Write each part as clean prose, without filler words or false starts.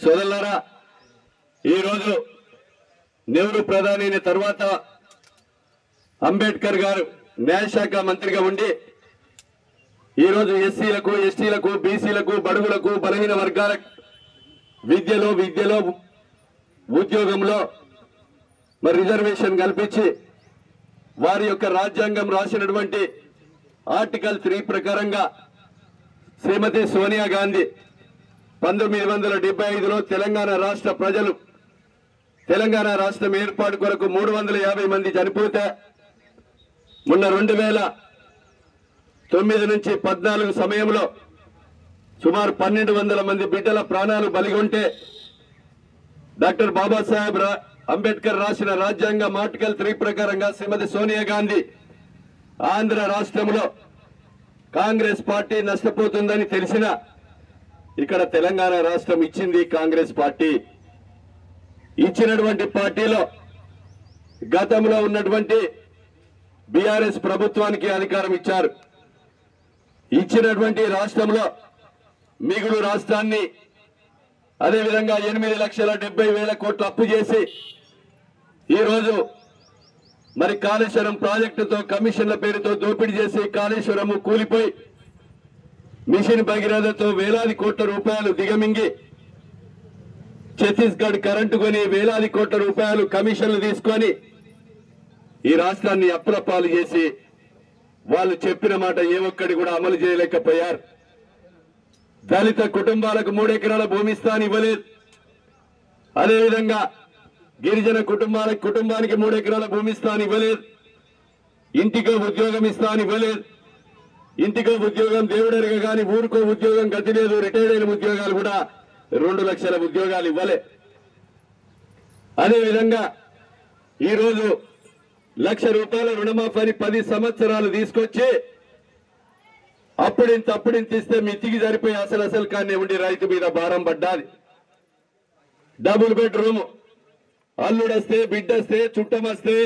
సోదరులారా, ఈరోజు నెహ్రూ ప్రధాని అయిన తర్వాత అంబేద్కర్ గారు న్యాయశాఖ మంత్రిగా ఉండి ఈరోజు ఎస్సీలకు, ఎస్టీలకు, బీసీలకు, బడుగులకు, బలహీన వర్గాలకు విద్యలో ఉద్యోగంలో మరి రిజర్వేషన్ కల్పించి వారి యొక్క రాజ్యాంగం రాసినటువంటి ఆర్టికల్ 3 ప్రకారంగా శ్రీమతి సోనియా గాంధీ 1975లో తెలంగాణ రాష్ట్ర ప్రజలు తెలంగాణ రాష్ట్రం ఏర్పాటు కొరకు 350 మంది చనిపోతే మొన్న 2009 నుంచి 14 సమయంలో సుమారు 1200 మంది బిడ్డల ప్రాణాలు బలిగొంటే డాక్టర్ బాబాసాహెబ్ అంబేద్కర్ రాసిన రాజ్యాంగం ఆర్టికల్ 3 ప్రకారంగా శ్రీమతి సోనియా గాంధీ ఆంధ్ర రాష్ట్రంలో కాంగ్రెస్ పార్టీ నష్టపోతుందని తెలిసిన ఇక్కడ తెలంగాణ రాష్ట్రం ఇచ్చింది కాంగ్రెస్ పార్టీ. ఇచ్చినటువంటి పార్టీలో గతంలో ఉన్నటువంటి బీఆర్ఎస్ ప్రభుత్వానికి అధికారం ఇచ్చారు. ఇచ్చినటువంటి రాష్ట్రంలో మిగులు రాష్ట్రాన్ని అదేవిధంగా 8,70,000 కోట్లు అప్పు చేసి ఈరోజు మరి కాళేశ్వరం ప్రాజెక్టుతో కమిషన్ల పేరుతో దోపిడీ చేసి కాళేశ్వరం కూలిపోయి మిషన్ భగీరథతో వేలాది కోట్ల రూపాయలు దిగమింగి ఛత్తీస్గఢ్ కరెంటు కొని వేలాది కోట్ల రూపాయలు కమిషన్లు తీసుకొని ఈ రాష్ట్రాన్ని అప్పులపాలు చేసి వాళ్ళు చెప్పిన మాట ఏ ఒక్కడి కూడా అమలు చేయలేకపోయారు. దళిత కుటుంబాలకు 3 ఎకరాల భూమి ఇస్తాను ఇవ్వలేదు. అదేవిధంగా గిరిజన కుటుంబానికి 3 ఎకరాల భూమి ఇస్తాను ఇవ్వలేదు. ఇంటికో ఉద్యోగం ఇస్తాను ఇవ్వలేదు. ఇంటికో ఉద్యోగం దేవుడరిగా కానీ ఊరికో ఉద్యోగం గతి లేదు. రిటైర్డ్ అయిన ఉద్యోగాలు కూడా 2 లక్షల ఉద్యోగాలు ఇవ్వలే. అదేవిధంగా ఈరోజు ₹1,00,000 రుణమాఫీ 10 సంవత్సరాలు తీసుకొచ్చి అప్పుడింత ఇస్తే మితికి సరిపోయి అసలు కానీ ఉండి రైతు మీద భారం పడ్డాది. డబుల్ బెడ్రూమ్ అల్లుడొస్తే బిడ్డొస్తే చుట్టమొస్తే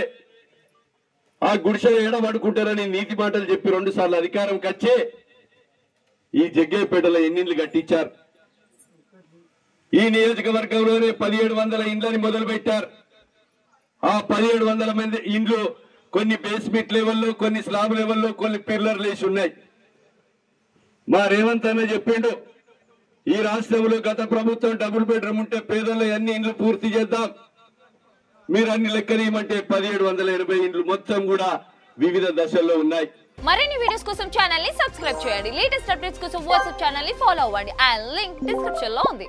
ఆ గుడిసె ఏడబడుకుంటారని నీతి మాటలు చెప్పి 2 సార్లు అధికారంకి వచ్చి ఈ జగ్గేపేటలో ఎన్నిళ్ళు కట్టించారు. ఈ నియోజకవర్గంలోనే 1700 ఇండ్లని మొదలు పెట్టారు. ఆ 1700 మంది ఇండ్లు కొన్ని బేస్మెంట్ లెవెల్లో, కొన్ని స్లాబ్ లెవెల్లో, కొన్ని పిల్లర్లు వేసి ఉన్నాయి. మా రేవంత్ అన్న చెప్పిండు, ఈ రాష్ట్రంలో గత ప్రభుత్వం డబుల్ బెడ్రూమ్ ఉంటే పేదల్లో అన్ని ఇండ్లు పూర్తి చేద్దాం, మీరు అన్ని లెక్కలేయమంటే 1780 ఇండ్లు మొత్తం కూడా వివిధ దశల్లో ఉన్నాయి. మరిన్ని వీడియోస్ కోసం ఛానల్ ని సబ్స్క్రైబ్ చేయండి. లేటెస్ట్ అప్డేట్స్ కోసం వాట్సాప్ ఛానల్ ని ఫాలో అవ్వండి. ఆ లింక్ డిస్క్రిప్షన్ లో ఉంది.